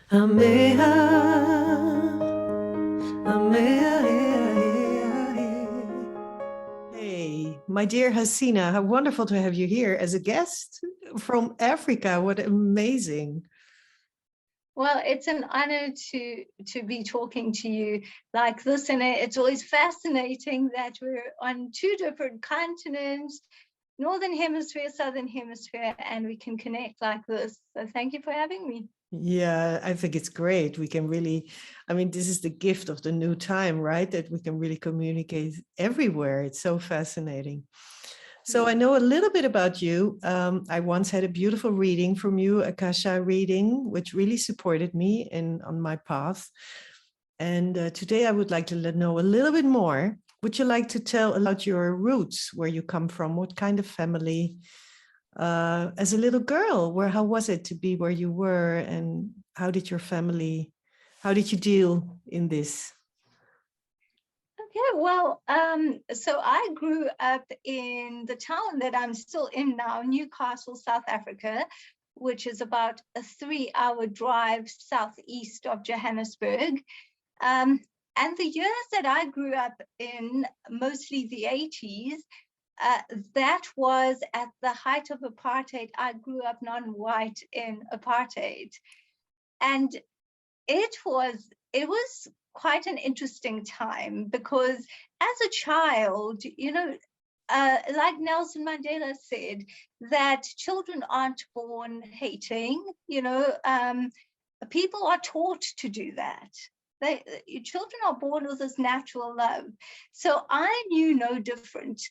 AMÉHA, AMÉHA. Hey, my dear Haseena, how wonderful to have you here as a guest from Africa. What amazing. Well, it's an honor to be talking to you like this, and it's always fascinating that we're on two different continents, Northern Hemisphere, Southern Hemisphere, and we can connect like this. So thank you for having me. Yeah, I think it's great. We can really, I mean, this is the gift of the new time, right? That we can really communicate everywhere. It's so fascinating. So I know a little bit about you. I once had a beautiful reading from you, Akasha reading, which really supported me on my path. And today I would like to know a little bit more. Would you like to tell about your roots, where you come from, what kind of family? As a little girl, how was it to be where you were, and how did you deal in this? Okay, well, so I grew up in the town that I'm still in now, Newcastle, South Africa, which is about a 3-hour drive southeast of Johannesburg. And the years that I grew up in, mostly the 80s, that was at the height of apartheid. I grew up non-white in apartheid. And it was quite an interesting time, because as a child, like Nelson Mandela said, that children aren't born hating, people are taught to do that. Children are born with this natural love. So I knew no different.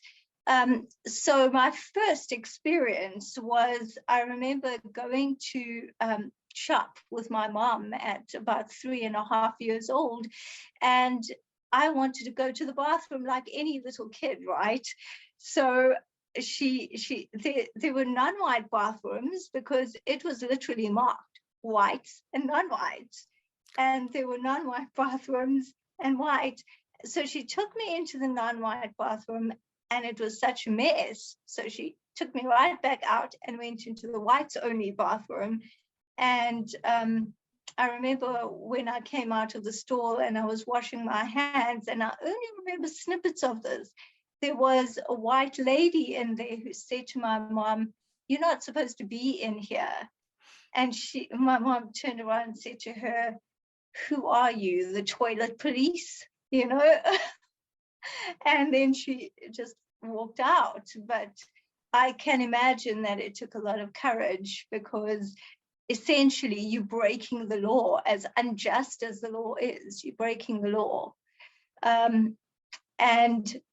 So my first experience was, I remember going to shop with my mom at about 3.5 years old, and I wanted to go to the bathroom like any little kid, right? So there were non-white bathrooms, because it was literally marked whites and non-whites, and there were non-white bathrooms and white. So she took me into the non-white bathroom, and it was such a mess. So she took me right back out and went into the whites only bathroom. And I remember when I came out of the stall and I was washing my hands, and I only remember snippets of this. There was a white lady in there who said to my mom, "You're not supposed to be in here." And my mom turned around and said to her, "Who are you, the toilet police?" And then she just walked out. But I can imagine that it took a lot of courage, because essentially you're breaking the law. As unjust as the law is, you're breaking the law. And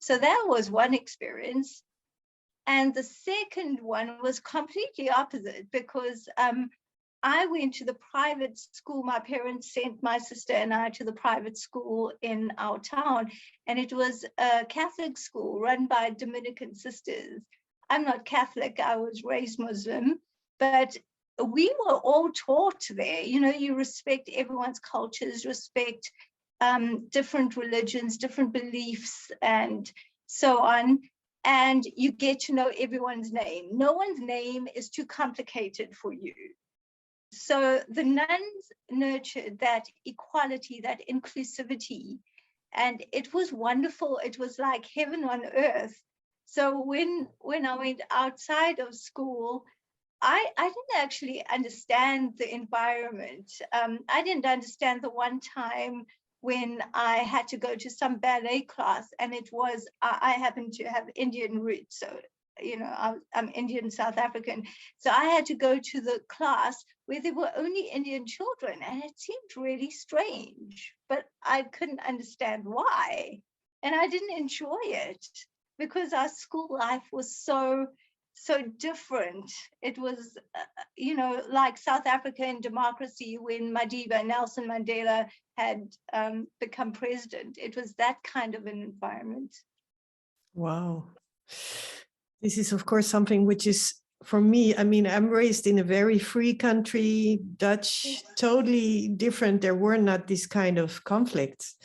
so that was one experience. And the second one was completely opposite, because I went to the private school. My parents sent my sister and I to the private school in our town, and it was a Catholic school run by Dominican sisters. I'm not Catholic, I was raised Muslim, but we were all taught there, you respect everyone's cultures, respect different religions, different beliefs, and so on. And you get to know everyone's name. No one's name is too complicated for you. So the nuns nurtured that equality, that inclusivity, and it was wonderful. It was like heaven on earth. So when I went outside of school, I didn't actually understand the environment. I didn't understand the one time when I had to go to some ballet class, and I happened to have Indian roots. So, I'm Indian South African. So I had to go to the class where there were only Indian children, and it seemed really strange, but I couldn't understand why. And I didn't enjoy it, because our school life was so different. It was, like South Africa in democracy when Nelson Mandela had become president. It was that kind of an environment. Wow. This is, of course, something which is, for me, I mean, I'm raised in a very free country, Dutch, totally different. There were not this kind of conflicts.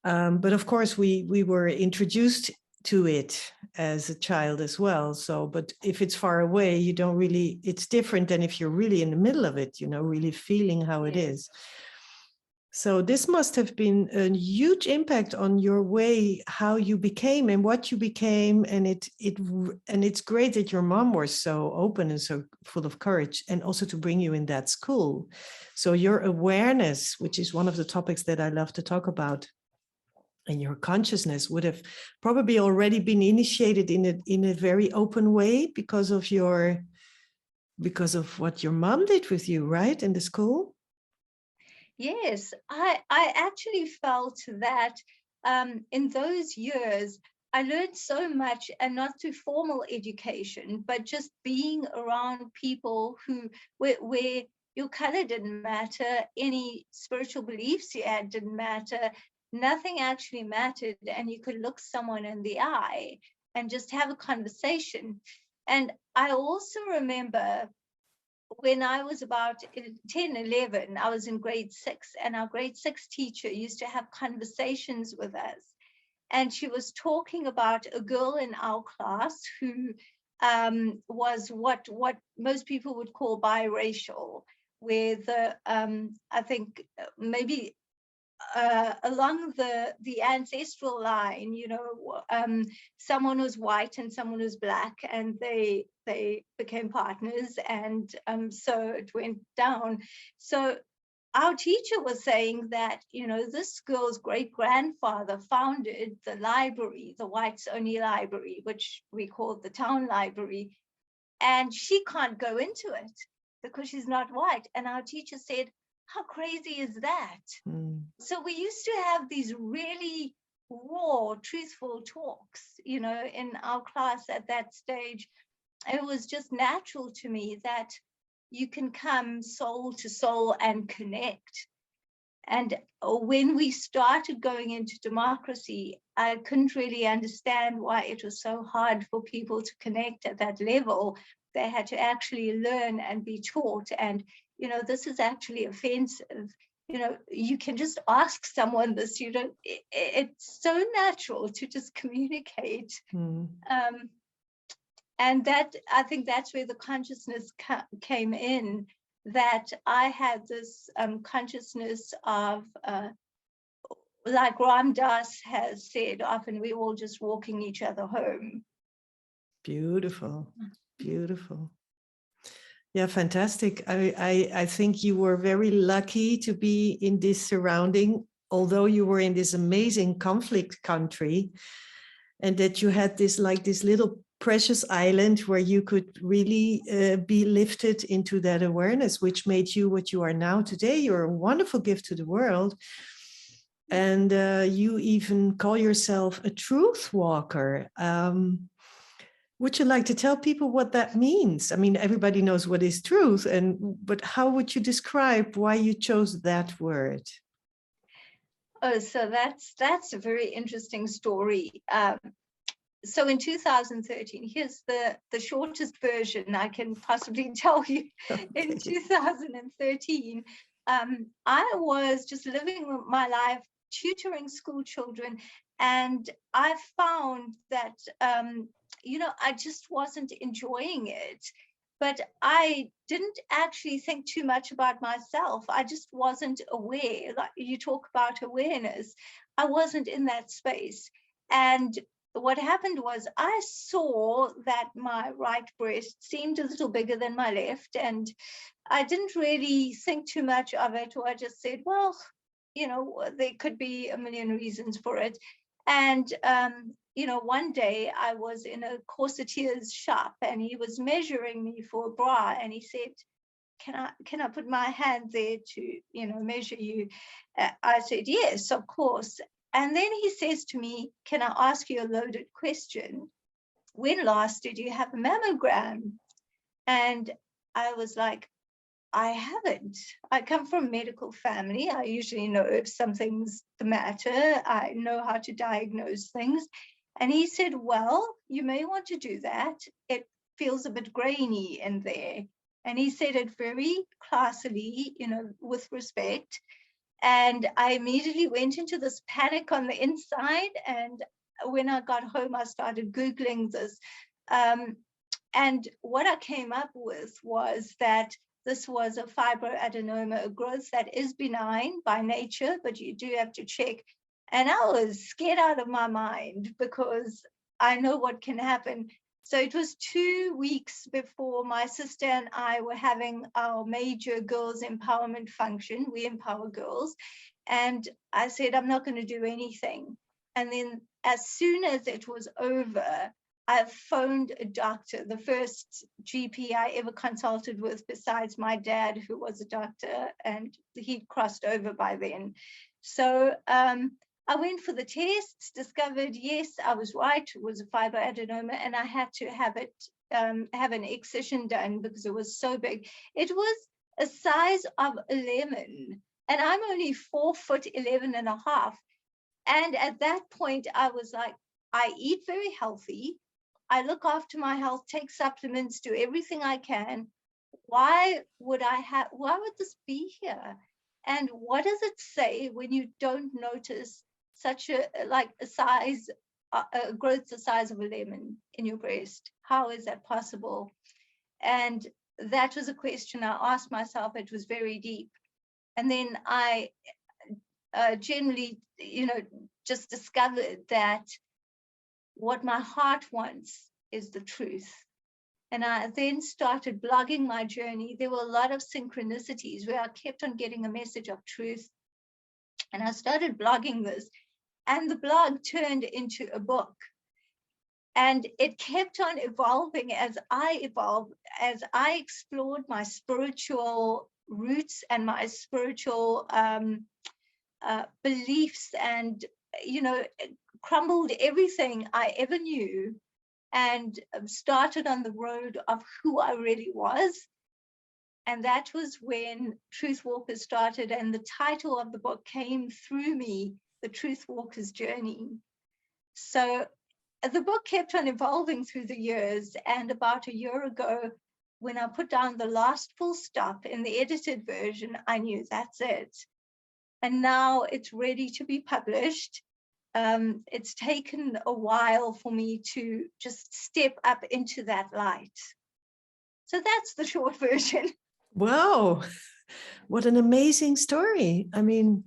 But of course, we were introduced to it as a child as well. So, but if it's far away, you don't really, it's different than if you're really in the middle of it, you know, really feeling how it is. So this must have been a huge impact on your way, how you became and what you became. And it's great that your mom was so open and so full of courage, and also to bring you in that school. So your awareness, which is one of the topics that I love to talk about, and your consciousness would have probably already been initiated in a very open way because of what your mom did with you, right, in the school. Yes, I actually felt that in those years, I learned so much, and not through formal education, but just being around people where your color didn't matter, any spiritual beliefs you had didn't matter, nothing actually mattered, and you could look someone in the eye and just have a conversation. And I also remember when I was about 10, 11, I was in grade 6, and our grade 6 teacher used to have conversations with us. And she was talking about a girl in our class who was what most people would call biracial, where I think maybe along the ancestral line, you know, someone was white and someone was black, and they became partners, and so it went down. So our teacher was saying that, you know, this girl's great-grandfather founded the library, the whites only library, which we called the town library, and she can't go into it because she's not white. And our teacher said, how crazy is that? So we used to have these really raw, truthful talks, you know, in our class at that stage. It was just natural to me that you can come soul to soul and connect. And when we started going into democracy, I couldn't really understand why it was so hard for people to connect at that level. They had to actually learn and be taught. And, you know, this is actually offensive. You know, you can just ask someone this, you don't, it's so natural to just communicate. And that, I think that's where the consciousness came in, that I had this consciousness of, like Ram Dass has said, often we're all just walking each other home. Beautiful, beautiful. Yeah, fantastic. I think you were very lucky to be in this surrounding, although you were in this amazing conflict country, and that you had this little precious island where you could really be lifted into that awareness, which made you what you are now today. You're a wonderful gift to the world. And you even call yourself a truth walker. Would you like to tell people what that means? I mean, everybody knows what is truth, but how would you describe why you chose that word? Oh, so that's a very interesting story. So in 2013, here's the shortest version I can possibly tell you. Okay. In 2013, I was just living my life, tutoring school children, and I found that, you know, I just wasn't enjoying it. But I didn't actually think too much about myself. I just wasn't aware. Like you talk about awareness, I wasn't in that space. And what happened was I saw that my right breast seemed a little bigger than my left, and I didn't really think too much of it, or I just said, well, you know, there could be a million reasons for it. And you know, one day I was in a corsetier's shop, and he was measuring me for a bra, and he said, can I put my hand there to, you know, measure you? I said, yes, of course. And then he says to me, can I ask you a loaded question? When last did you have a mammogram? And I was like, I haven't. I come from a medical family. I usually know if something's the matter. I know how to diagnose things. And he said, well, you may want to do that. It feels a bit grainy in there. And he said it very classily, you know, with respect. And I immediately went into this panic on the inside, and when I got home, I started Googling this. And what I came up with was that this was a fibroadenoma, a growth that is benign by nature, but you do have to check. And I was scared out of my mind because I know what can happen. So it was 2 weeks before my sister and I were having our major girls empowerment function. We empower girls. And I said, I'm not going to do anything. And then as soon as it was over, I phoned a doctor, the first GP I ever consulted with besides my dad, who was a doctor, and he'd crossed over by then. So I went for the tests, discovered, yes, I was right, it was a fibroadenoma, and I had to have it, have an excision done because it was so big. It was a size of a lemon, and I'm only 4'11" and a half. And at that point, I was like, I eat very healthy. I look after my health, take supplements, do everything I can. Why would this be here? And what does it say when you don't notice such a size, a growth the size of a lemon in your breast? How is that possible? And that was a question I asked myself. It was very deep. And then I generally, just discovered that what my heart wants is the truth. And I then started blogging my journey. There were a lot of synchronicities where I kept on getting a message of truth. And I started blogging this, and the blog turned into a book. And it kept on evolving as I evolved, as I explored my spiritual roots and my spiritual beliefs, and crumbled everything I ever knew and started on the road of who I really was. And that was when Truth Walkers started, and the title of the book came through me, The Truth Walker's Journey. So the book kept on evolving through the years, and about a year ago, when I put down the last full stop in the edited version, I knew that's it. And now it's ready to be published. It's taken a while for me to just step up into that light. So that's the short version. Wow, what an amazing story. I mean,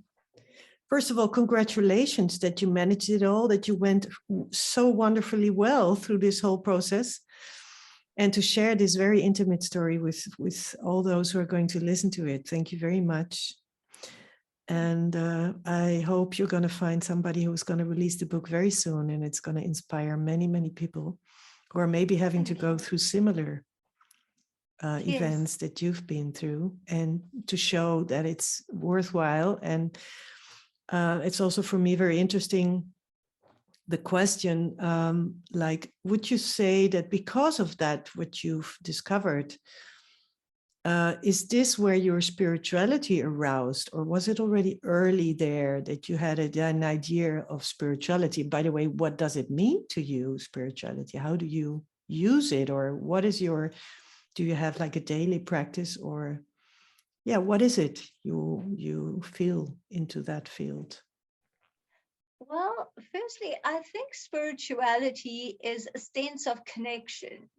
first of all, congratulations that you managed it all, that you went so wonderfully well through this whole process, and to share this very intimate story with all those who are going to listen to it. Thank you very much. And I hope you're going to find somebody who's going to release the book very soon, and it's going to inspire many, many people who are maybe having to go through similar events that you've been through, and to show that it's worthwhile. And it's also for me very interesting, the question, would you say that because of that, what you've discovered, is this where your spirituality aroused, or was it already early there that you had an idea of spirituality? By the way, what does it mean to you, spirituality? How do you use it? Or what is do you have like a daily practice, or what is it you feel into that field? Well, firstly, I think spirituality is a sense of connection,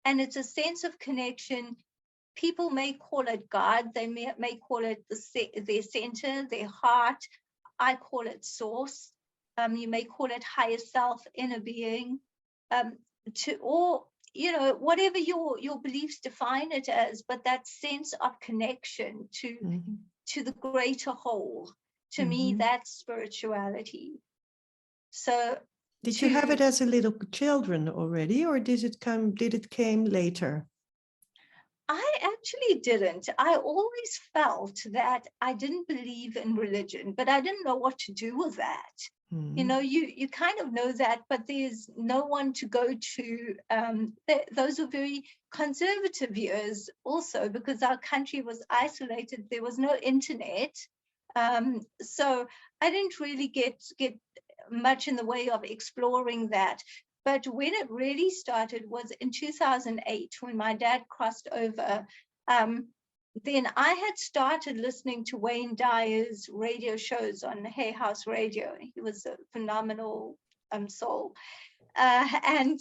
and it's a sense of connection. People may call it God, they may call it their center, their heart. I call it source. You may call it higher self, inner being, whatever your beliefs define it as, but that sense of connection to the greater whole. To me, that's spirituality. So did you have it as a little children already, or did it came later? I actually didn't. I always felt that I didn't believe in religion, but I didn't know what to do with that. You kind of know that, but there's no one to go to. Those were very conservative years also, because our country was isolated. There was no internet. So I didn't really get much in the way of exploring that. But when it really started was in 2008, when my dad crossed over. Then I had started listening to Wayne Dyer's radio shows on Hay House Radio. He was a phenomenal soul. And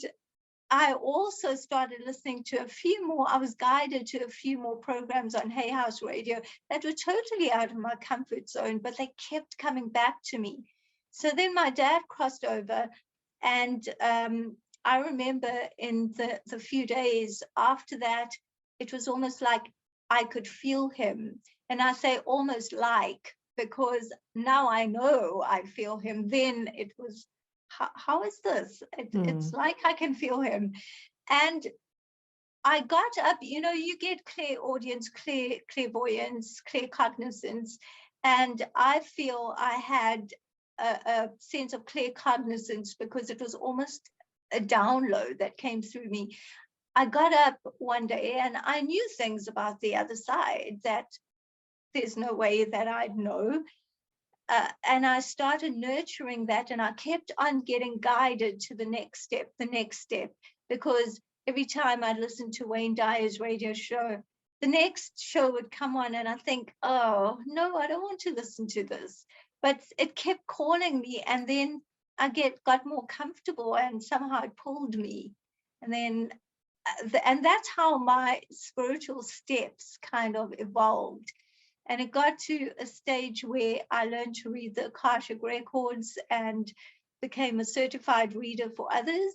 I also started listening to a few more, I was guided to a few more programs on Hay House Radio that were totally out of my comfort zone, but they kept coming back to me. So then my dad crossed over, and I remember in the few days after that, it was almost like I could feel him. And I say almost like, because now I know I feel him. Then it was, how is this? It's like I can feel him. And I got up, you know, you get clairaudience, clairvoyance, claircognizance. And I feel I had a sense of claircognizance because it was almost a download that came through me. I got up one day and I knew things about the other side that there's no way that I'd know. And I started nurturing that, and I kept on getting guided to the next step, because every time I'd listen to Wayne Dyer's radio show, the next show would come on and I think, oh, no, I don't want to listen to this. But it kept calling me, and then I got more comfortable, and somehow it pulled me. And then, and that's how my spiritual steps kind of evolved. And it got to a stage where I learned to read the Akashic Records and became a certified reader for others.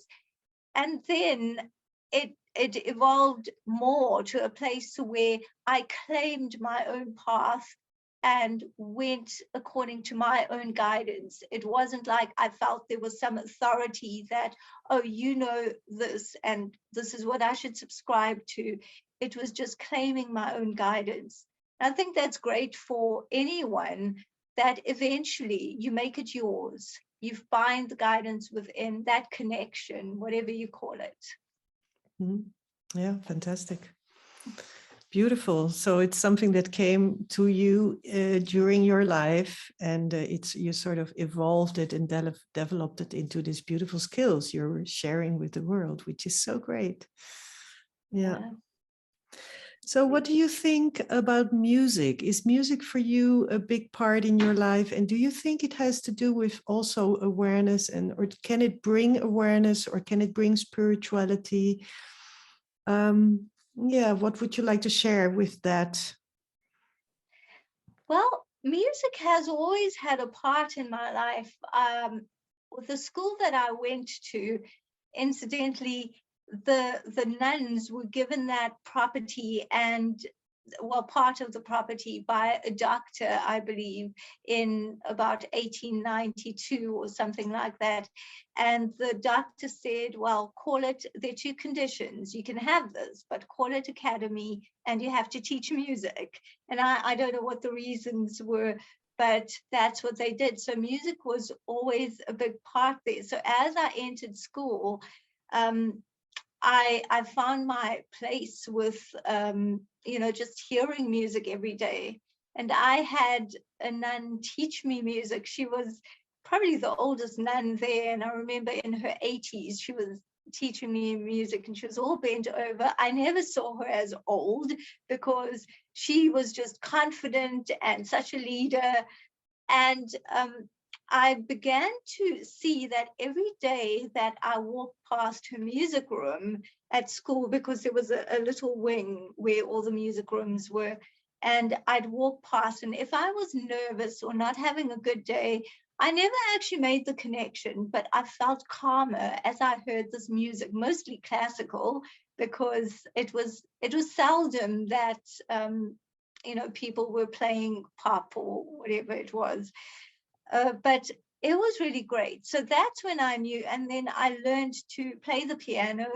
And then it evolved more to a place where I claimed my own path and went according to my own guidance. It wasn't like I felt there was some authority that, oh, you know this, and this is what I should subscribe to. It was just claiming my own guidance. I think that's great for anyone, that eventually you make it yours. You find the guidance within that connection, whatever you call it. Yeah, fantastic. Beautiful. So it's something that came to you during your life, and you sort of evolved it and developed it into these beautiful skills you're sharing with the world, which is so great. Yeah. So what do you think about music? Is music for you a big part in your life? And do you think it has to do with also awareness, or can it bring awareness, or can it bring spirituality? Yeah, what would you like to share with that? Well, music has always had a part in my life. The school that I went to, incidentally, the nuns were given that property, and well, part of the property by a doctor, I believe, in about 1892 or something like that. And the doctor said, well, call it, there are two conditions. You can have this, but call it academy, and you have to teach music. And I don't know what the reasons were, but that's what they did. So music was always a big part there. So as I entered school, I found my place with, you know, just hearing music every day. And I had a nun teach me music. She was probably the oldest nun there. And I remember in her 80s, she was teaching me music, and she was all bent over. I never saw her as old, because she was just confident and such a leader. And I began to see that every day that I walked past her music room at school, because there was a little wing where all the music rooms were, and I'd walk past, and if I was nervous or not having a good day, I never actually made the connection, but I felt calmer as I heard this music, mostly classical, because it was seldom that you know, people were playing pop or whatever it was. But it was really great. So that's when I knew. And then I learned to play the piano,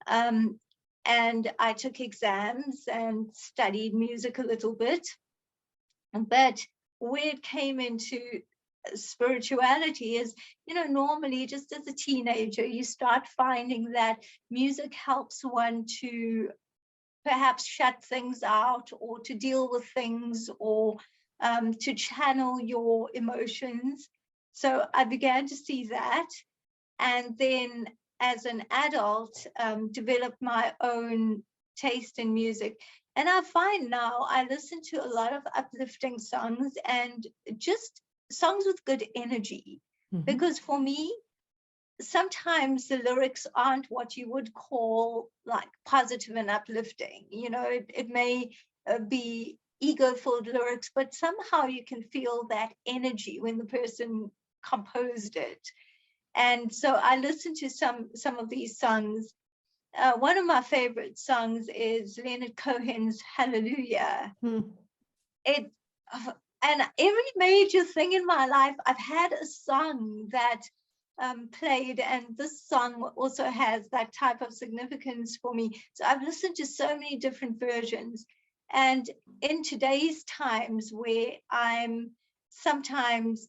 and I took exams and studied music a little bit. But where it came into spirituality is, you know, normally just as a teenager, you start finding that music helps one to perhaps shut things out, or to deal with things, or to channel your emotions. So I began to see that, and then as an adult, developed my own taste in music. And I find now I listen to a lot of uplifting songs, and just songs with good energy. Mm-hmm. Because for me, sometimes the lyrics aren't what you would call like positive and uplifting. You know, it may be ego-filled lyrics, but somehow you can feel that energy when the person composed it. And so I listened to some of these songs. One of my favorite songs is Leonard Cohen's Hallelujah. It and every major thing in my life, I've had a song that played, and this song also has that type of significance for me. So I've listened to so many different versions. And in today's times where I'm sometimes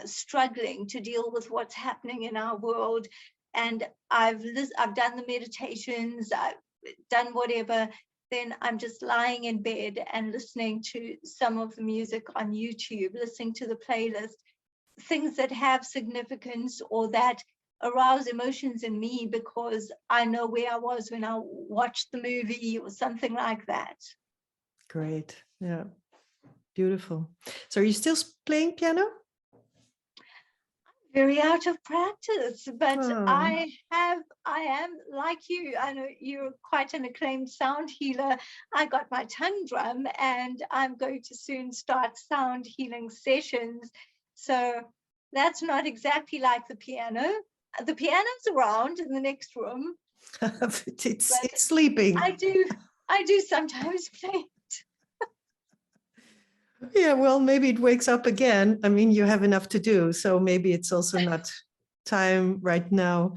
struggling to deal with what's happening in our world, and I've done the meditations, I've done whatever, then I'm just lying in bed and listening to some of the music on YouTube, listening to the playlist, things that have significance or that arouse emotions in me because I know where I was when I watched the movie or something like that. Great. Yeah. Beautiful. So are you still playing piano? Very out of practice, but Oh. I am like you. I know you're quite an acclaimed sound healer. I got my tongue drum and I'm going to soon start sound healing sessions. So that's not exactly like the piano. The piano's around in the next room. it's sleeping. I do sometimes play. Yeah, well, maybe it wakes up again. I mean, you have enough to do, so maybe it's also not time right now.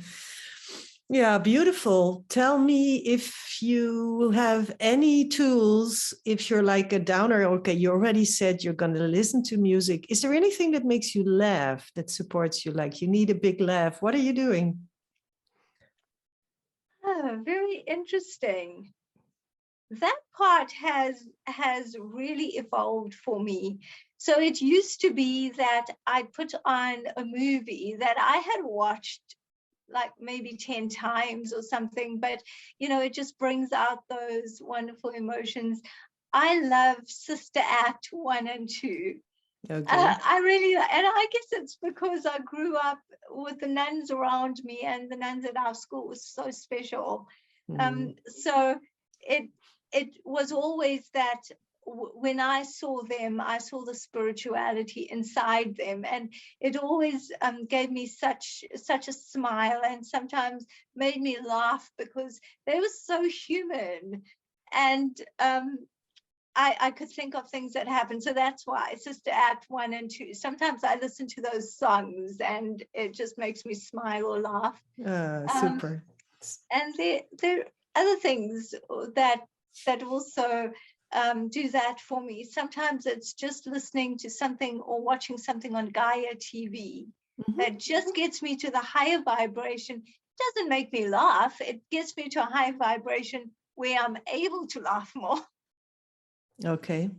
Yeah, beautiful. Tell me if you have any tools, if you're like a downer. Okay, you already said you're going to listen to music. Is there anything that makes you laugh, that supports you? Like you need a big laugh. What are you doing? Oh, very interesting. That part has really evolved for me. So it used to be that I'd put on a movie that I had watched like maybe 10 times or something, but you know, it just brings out those wonderful emotions. I love Sister Act 1 and 2. Okay. I really, and I guess it's because I grew up with the nuns around me, and the nuns at our school was so special. So it was always that when I saw them, I saw the spirituality inside them, and it always gave me such a smile, and sometimes made me laugh because they were so human, and I could think of things that happened. So that's why Sister Act 1 and 2. Sometimes I listen to those songs and it just makes me smile or laugh. Super. And there are other things that also do that for me. Sometimes it's just listening to something or watching something on Gaia TV that just gets me to the higher vibration. It doesn't make me laugh. It gets me to a high vibration where I'm able to laugh more. Okay.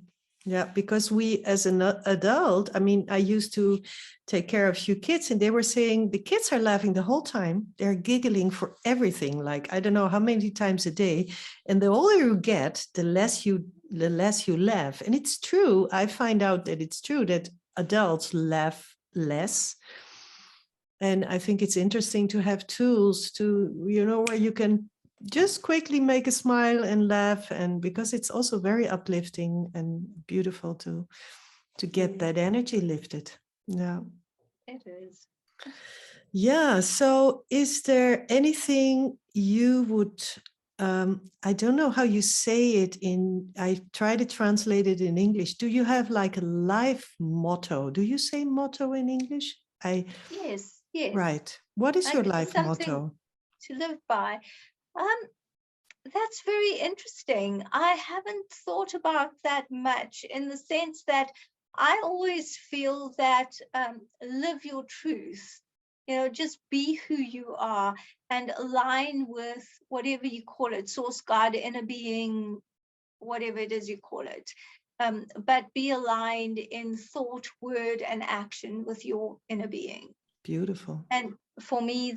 Yeah, because we as an adult, I mean, I used to take care of a few kids and they were saying the kids are laughing the whole time. They're giggling for everything, like I don't know how many times a day. And the older you get, the less you laugh. And it's true. I find out that it's true that adults laugh less. And I think it's interesting to have tools to, you know, where you can just quickly make a smile and laugh, and because it's also very uplifting and beautiful to get that energy lifted. Yeah, it is. Yeah. So is there anything you would I don't know how you say it I try to translate it in English. Do you have like a life motto? Do you say motto in English? Yes. Right. What is your life motto? To live by. That's very interesting. I haven't thought about that much, in the sense that I always feel that live your truth, you know, just be who you are and align with whatever you call it, source, God, inner being, whatever it is you call it. But be aligned in thought, word, and action with your inner being. Beautiful. And for me,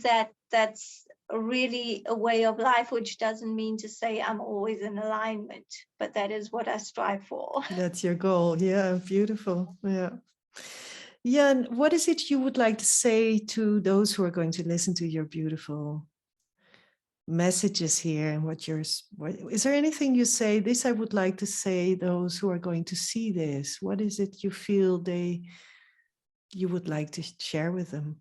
that's really a way of life, which doesn't mean to say I'm always in alignment, but that is what I strive for. That's your goal. Yeah, beautiful. Yeah. Yeah, and what is it you would like to say to those who are going to listen to your beautiful messages here? And is there anything you say, this I would like to say, those who are going to see this? What is it you feel you would like to share with them?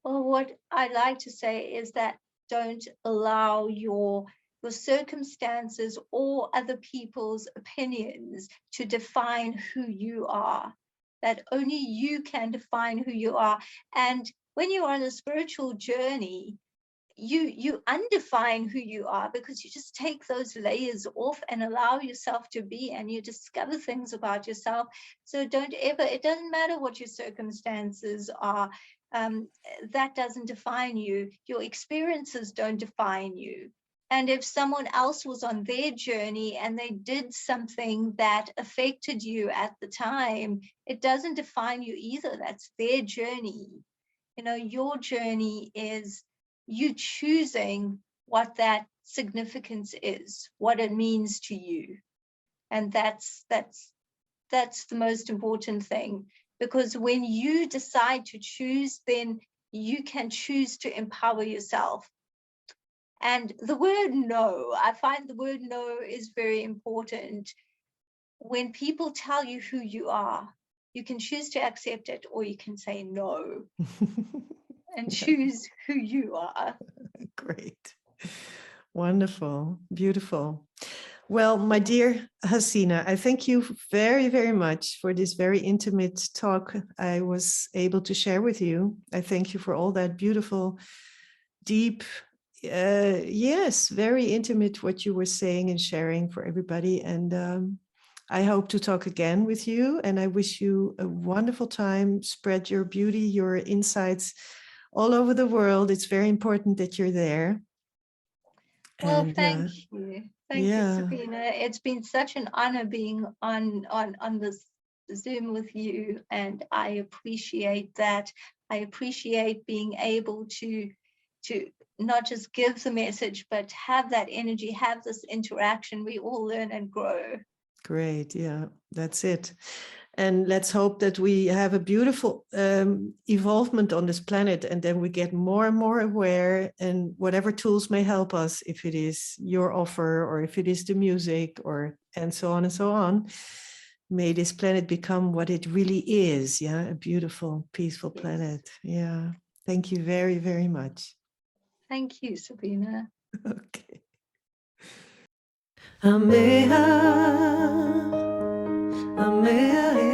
Well, what I like to say is that don't allow your circumstances or other people's opinions to define who you are. That only you can define who you are. And when you're on a spiritual journey, you undefine who you are, because you just take those layers off and allow yourself to be, and you discover things about yourself. So don't ever, it doesn't matter what your circumstances are, that doesn't define you. Your experiences don't define you. And if someone else was on their journey and they did something that affected you at the time, it doesn't define you either. That's their journey. You know, your journey is you choosing what that significance is, what it means to you. And that's the most important thing, because when you decide to choose, then you can choose to empower yourself. And the word no, I find the word no is very important. When people tell you who you are, you can choose to accept it, or you can say no. And choose who you are. Great. Wonderful. Beautiful. Well, my dear Haseena, I thank you very, very much for this very intimate talk I was able to share with you. I thank you for all that beautiful, deep, yes, very intimate what you were saying and sharing for everybody. And I hope to talk again with you, and I wish you a wonderful time. Spread your beauty, your insights all over the world. It's very important that you're there. Well, And thank you. Thank you, Sabina. It's been such an honor being on this Zoom with you, and I appreciate that. I appreciate being able to not just give the message, but have that energy, have this interaction. We all learn and grow. Great. Yeah, that's it. And let's hope that we have a beautiful evolvement on this planet, and then we get more and more aware, and whatever tools may help us, if it is your offer or if it is the music or and so on and so on, may this planet become what it really is. Yeah, a beautiful, peaceful planet. Yeah. Thank you very, very much. Thank you, Sabina. Okay. AMÉHA, AMÉHA.